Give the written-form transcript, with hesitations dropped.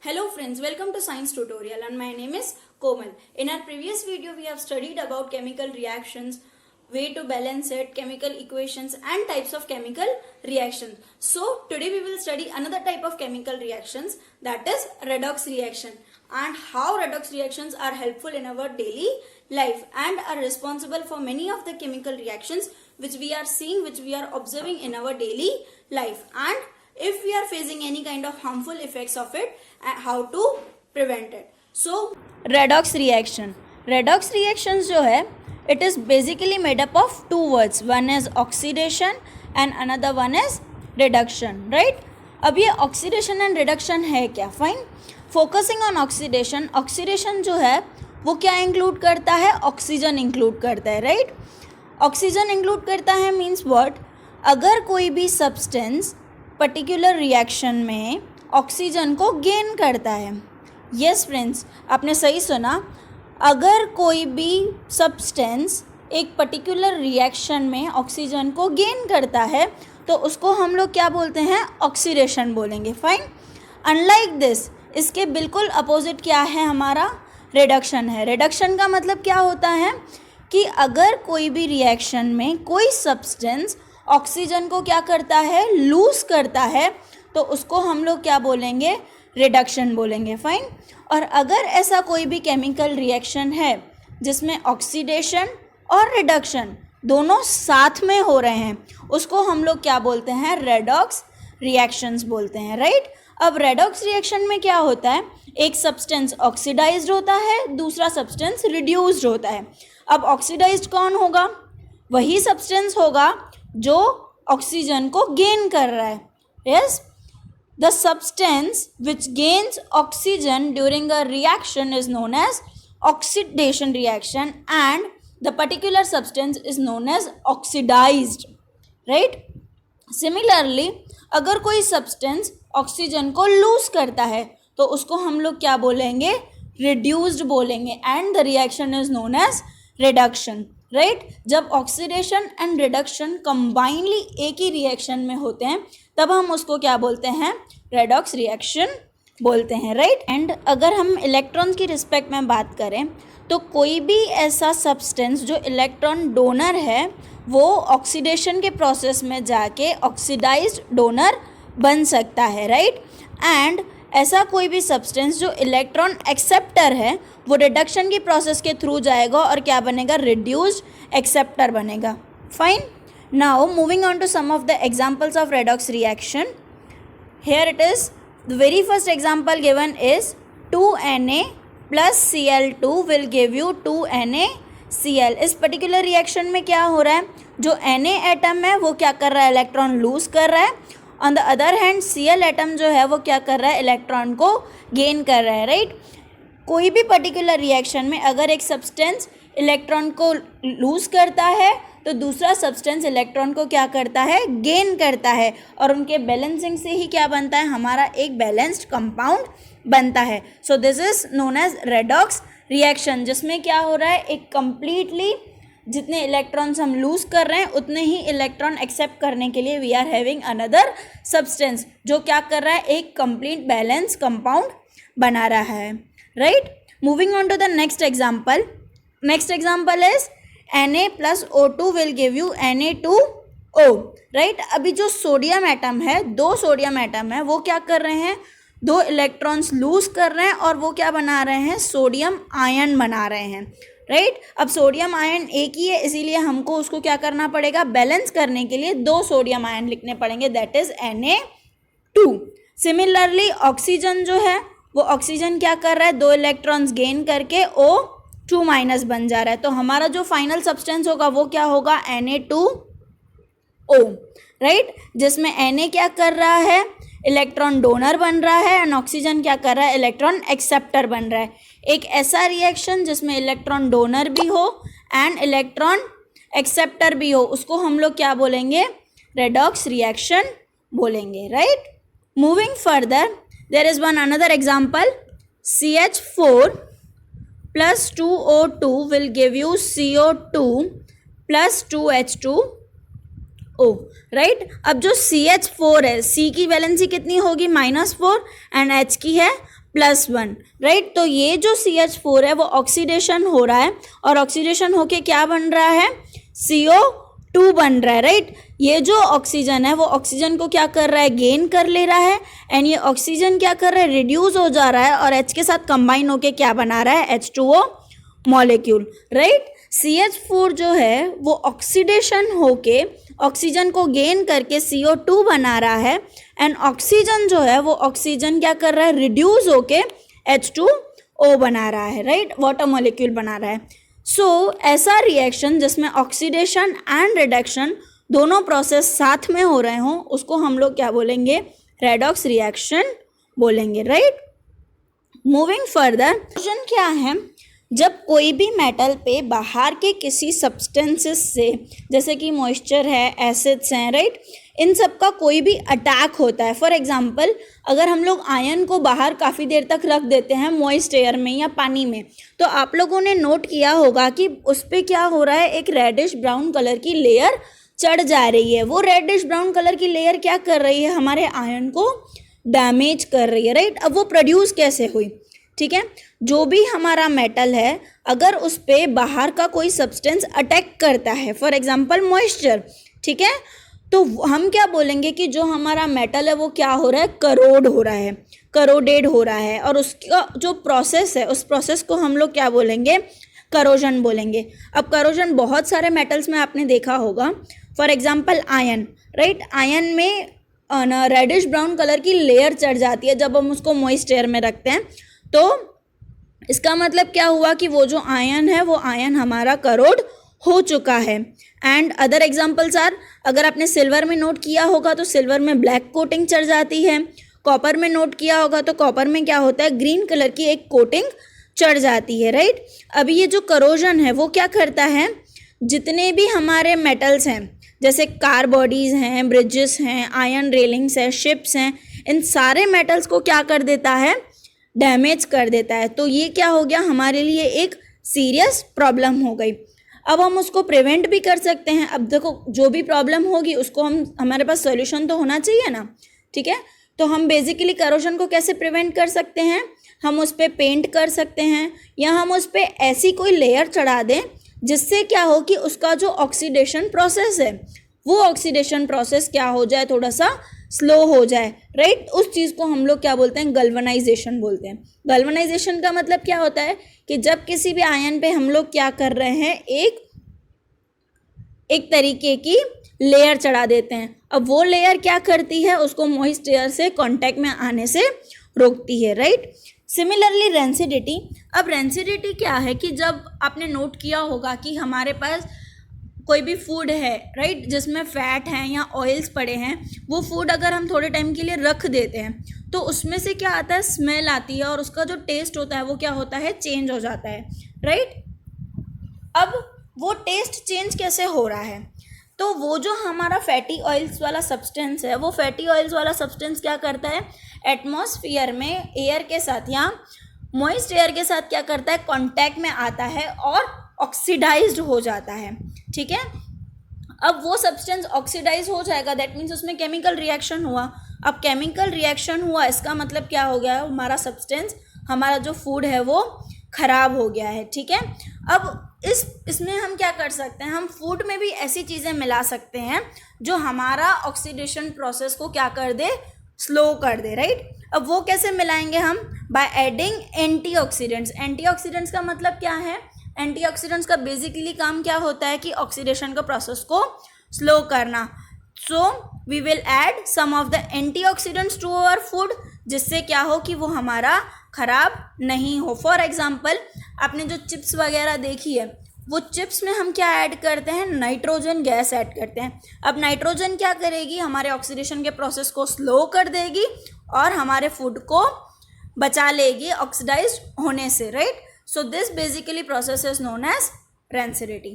Hello friends, welcome to Science Tutorial and my name is Komal. In our previous video we have studied about chemical reactions, way to balance it, chemical equations and types of chemical reactions. So today we will study another type of chemical reactions, that is redox reaction, and how redox reactions are helpful in our daily life and are responsible for many of the chemical reactions which we are seeing, which we are observing in our daily life, and if we are facing any kind of harmful effects of it and how to prevent it. So redox reactions जो है, it is basically made up of two words. One is oxidation and another one is reduction, right? अब ये oxidation and reduction है क्या? Fine. Focusing on oxidation जो है वो क्या include करता है? ऑक्सीजन include करता है, right? ऑक्सीजन include करता है means what? अगर कोई भी substance पर्टिकुलर रिएक्शन में ऑक्सीजन को गेन करता है, यस फ्रेंड्स, आपने सही सुना, अगर कोई भी सब्सटेंस एक पर्टिकुलर रिएक्शन में ऑक्सीजन को गेन करता है तो उसको हम लोग क्या बोलते हैं? ऑक्सीडेशन बोलेंगे. फाइन. अनलाइक दिस, इसके बिल्कुल अपोजिट क्या है? हमारा रिडक्शन है. रिडक्शन का मतलब क्या होता है कि अगर कोई भी रिएक्शन में कोई सब्सटेंस ऑक्सीजन को क्या करता है? लूज करता है, तो उसको हम लोग क्या बोलेंगे? रिडक्शन बोलेंगे. फाइन. और अगर ऐसा कोई भी केमिकल रिएक्शन है जिसमें ऑक्सीडेशन और रिडक्शन दोनों साथ में हो रहे हैं, उसको हम लोग क्या बोलते हैं? रेडॉक्स रिएक्शंस बोलते हैं, राइट? अब रेडॉक्स रिएक्शन में क्या होता है? एक सब्सटेंस ऑक्सीडाइज्ड होता है, दूसरा सब्सटेंस रिड्यूस्ड होता है. अब ऑक्सीडाइज्ड कौन होगा? वही सब्सटेंस होगा जो ऑक्सीजन को गेन कर रहा है. Yes, the substance which gains oxygen during a reaction is known as oxidation reaction and the particular substance is known as oxidised, right? Similarly, अगर कोई सब्सटेंस ऑक्सीजन को लूज करता है तो उसको हम लोग क्या बोलेंगे? रिड्यूस्ड बोलेंगे, and the reaction is known as reduction, right? जब ऑक्सीडेशन एंड रिडक्शन कंबाइनली एक ही रिएक्शन में होते हैं तब हम उसको क्या बोलते हैं? रेडॉक्स रिएक्शन बोलते हैं, राइट? एंड अगर हम इलेक्ट्रॉन की रिस्पेक्ट में बात करें तो कोई भी ऐसा सब्सटेंस जो इलेक्ट्रॉन डोनर है वो ऑक्सीडेशन के प्रोसेस में जाके ऑक्सीडाइज्ड डोनर बन सकता है, राइट? एंड ऐसा कोई भी सब्सटेंस जो इलेक्ट्रॉन एक्सेप्टर है वो रिडक्शन की प्रोसेस के थ्रू जाएगा और क्या बनेगा? रिड्यूस्ड एक्सेप्टर बनेगा. Fine. Now moving on to some of the examples of redox reaction. Here it is the very first example given is 2Na plus Cl2 will give you 2NaCl. इस particular reaction में क्या हो रहा है? जो Na atom है वो क्या कर रहा है? इलेक्ट्रॉन लूज कर रहा है. On the other hand Cl atom जो है वो क्या कर रहा है? इलेक्ट्रॉन को गेन कर रहा है, राइट? कोई भी पर्टिकुलर रिएक्शन में अगर एक सब्सटेंस इलेक्ट्रॉन को लूज करता है तो दूसरा सब्सटेंस इलेक्ट्रॉन को क्या करता है? गेन करता है, और उनके बैलेंसिंग से ही क्या बनता है? हमारा एक बैलेंस्ड कंपाउंड बनता है. So this is known as redox reaction, जिसमें क्या हो रहा है? एक कंप्लीटली जितने इलेक्ट्रॉन्स हम लूज कर रहे हैं उतने ही इलेक्ट्रॉन एक्सेप्ट करने के लिए we are having another substance जो क्या कर रहा है? एक कंप्लीट बैलेंस कंपाउंड बना रहा है, right? Moving on to the next example. Next example is Na plus O2 will give you Na2O, right? अभी जो सोडियम एटम है, दो सोडियम एटम है, वो क्या कर रहे हैं? दो इलेक्ट्रॉन्स लूज कर रहे हैं और वो क्या बना रहे हैं? सोडियम आयन बना रहे हैं, राइट? अब सोडियम आयन एक ही है, इसीलिए हमको उसको क्या करना पड़ेगा? बैलेंस करने के लिए दो सोडियम आयन लिखने पड़ेंगे, that is Na2. Similarly oxygen जो है वो ऑक्सीजन क्या कर रहा है? दो इलेक्ट्रॉन्स गेन करके O2 माइनस बन जा रहा है, तो हमारा जो फाइनल सब्सटेंस होगा वो क्या होगा? Na2O, right? जिसमें Na क्या कर रहा है? इलेक्ट्रॉन डोनर बन रहा है, एंड ऑक्सीजन क्या कर रहा है? इलेक्ट्रॉन एक्सेप्टर बन रहा है. एक ऐसा रिएक्शन जिसमें इलेक्ट्रॉन डोनर भी हो एंड इलेक्ट्रॉन एक्सेप्टर भी हो, उसको हम लोग क्या बोलेंगे? रेडॉक्स रिएक्शन बोलेंगे, right? Moving further, there is one another example. CH4 plus 2O2 will give you CO2 plus 2H2O, right? अब जो CH4 है, C की वैलेंसी कितनी होगी? -4, एंड H की है +1, राइट। तो ये जो CH4 है वो ऑक्सीडेशन हो रहा है और ऑक्सीडेशन होके क्या बन रहा है, CO2 बन रहा है, राइट। ये जो ऑक्सीजन है वो ऑक्सीजन को क्या कर रहा है, गेन कर ले रहा है, एंड ये ऑक्सीजन क्या कर रहा है, रिड्यूस हो जा रहा है और H के साथ कंबाइन होके क्या बना रहा है, H2O मॉलिक्यूल, राइट। CH4 जो है वो ऑक्सीडेशन होके ऑक्सीजन को गेन करके CO2 बना रहा है, एंड ऑक्सीजन जो है वो ऑक्सीजन क्या कर रहा है, रिड्यूस होके H2O बना रहा है, राइट, वाटर मॉलिक्यूल बना रहा है। सो ऐसा रिएक्शन जिसमें ऑक्सीडेशन एंड रिडक्शन दोनों प्रोसेस साथ में हो रहे हों उसको हम लोग क्या बोलेंगे, रेडॉक्स रिएक्शन बोलेंगे, राइट। मूविंग फर्दर, क्वेश्चन क्या है, जब कोई भी मेटल पे बाहर के किसी सब्सटेंसेस से, जैसे कि मॉइस्चर है, एसिड्स हैं, राइट, इन सब का कोई भी अटैक होता है। फॉर एग्जांपल अगर हम लोग आयन को बाहर काफ़ी देर तक रख देते हैं मॉइस्ट एयर में या पानी में, तो आप लोगों ने नोट किया होगा कि उस पर क्या हो रहा है, एक रेडिश ब्राउन कलर की लेयर चढ़ जा रही है। वो रेडिश ब्राउन कलर की लेयर क्या कर रही है, हमारे आयन को डैमेज कर रही है, राइट। अब वो प्रोड्यूस कैसे हुई, ठीक है, जो भी हमारा मेटल है अगर उस पर बाहर का कोई सब्सटेंस अटैक करता है, फॉर एग्जांपल मॉइस्चर, ठीक है, तो हम क्या बोलेंगे कि जो हमारा मेटल है वो क्या हो रहा है, करोड हो रहा है, करोडेड हो रहा है, और उसका जो प्रोसेस है उस प्रोसेस को हम लोग क्या बोलेंगे, करोजन बोलेंगे। अब करोजन बहुत सारे मेटल्स में आपने देखा होगा, for example ion, right, ion में रेडिश ब्राउन कलर की लेयर चढ़ जाती है जब हम उसको मॉइस्ट एयर में रखते हैं, तो इसका मतलब क्या हुआ कि वो जो आयन है वो आयन हमारा करोड हो चुका है। एंड अदर एग्जांपल्स आर, अगर आपने सिल्वर में नोट किया होगा तो सिल्वर में ब्लैक कोटिंग चढ़ जाती है, कॉपर में नोट किया होगा तो कॉपर में क्या होता है, ग्रीन कलर की एक कोटिंग चढ़ जाती है, राइट। अभी ये जो करोजन है वो क्या करता है, जितने भी हमारे मेटल्स हैं जैसे कार बॉडीज़ हैं, ब्रिजेस हैं, आयरन रेलिंग्स हैं, शिप्स हैं, इन सारे मेटल्स को क्या कर देता है, डैमेज कर देता है। तो ये क्या हो गया, हमारे लिए एक सीरियस प्रॉब्लम हो गई। अब हम उसको प्रिवेंट भी कर सकते हैं। अब देखो जो भी प्रॉब्लम होगी उसको हमारे पास सॉल्यूशन तो होना चाहिए ना, ठीक है। तो हम बेसिकली करोजन को कैसे प्रिवेंट कर सकते हैं, हम उस पर पेंट कर सकते हैं या हम उस पर ऐसी कोई लेयर चढ़ा दें जिससे क्या हो कि उसका जो ऑक्सीडेशन प्रोसेस है वो ऑक्सीडेशन प्रोसेस क्या हो जाए, थोड़ा सा स्लो हो जाए, राइट। उस चीज़ को हम लोग क्या बोलते हैं, गल्वनाइजेशन बोलते हैं। गल्वनाइजेशन का मतलब क्या होता है कि जब किसी भी आयन पे हम लोग क्या कर रहे हैं, एक तरीके की लेयर चढ़ा देते हैं। अब वो लेयर क्या करती है, उसको मॉइस्ट एयर से कांटेक्ट में आने से रोकती है, राइट। सिमिलरली रेंसिडिटी, अब रेंसिडिटी क्या है कि जब आपने नोट किया होगा कि हमारे पास कोई भी फूड है, राइट, जिसमें फैट हैं या ऑयल्स पड़े हैं, वो फूड अगर हम थोड़े टाइम के लिए रख देते हैं तो उसमें से क्या आता है, स्मेल आती है और उसका जो टेस्ट होता है वो क्या होता है, चेंज हो जाता है, राइट। अब वो टेस्ट चेंज कैसे हो रहा है, तो वो जो हमारा फैटी ऑयल्स वाला सब्सटेंस है, वो फैटी ऑयल्स वाला सब्सटेंस क्या करता है, एटमॉस्फेयर में एयर के साथ या मॉइस्ट एयर के साथ क्या करता है, कांटेक्ट में आता है और ऑक्सीडाइज्ड हो जाता है, ठीक है। अब वो सब्सटेंस ऑक्सीडाइज हो जाएगा, दैट मीन्स उसमें केमिकल रिएक्शन हुआ। अब केमिकल रिएक्शन हुआ इसका मतलब क्या हो गया, हमारा सब्सटेंस, हमारा जो फूड है वो खराब हो गया है, ठीक है। अब इसमें हम क्या कर सकते हैं, हम फूड में भी ऐसी चीज़ें मिला सकते हैं जो हमारा ऑक्सीडेशन प्रोसेस को क्या कर दे, स्लो कर दे, राइट। अब वो कैसे मिलाएंगे हम, बाय एडिंग एंटीऑक्सीडेंट्स। एंटीऑक्सीडेंट्स का मतलब क्या है, एंटीऑक्सीडेंट्स का बेसिकली काम क्या होता है कि ऑक्सीडेशन का प्रोसेस को स्लो करना। So we will add some of the antioxidants to our food, जिससे क्या हो कि वो हमारा खराब नहीं हो। फॉर एग्जाम्पल आपने जो चिप्स वगैरह देखी है, वो चिप्स में हम क्या ऐड करते हैं, नाइट्रोजन गैस ऐड करते हैं। अब नाइट्रोजन क्या करेगी, हमारे ऑक्सीडेशन के प्रोसेस को स्लो कर देगी और हमारे फूड को बचा लेगी ऑक्सीडाइज्ड होने से, right. So this basically process is known as rancidity.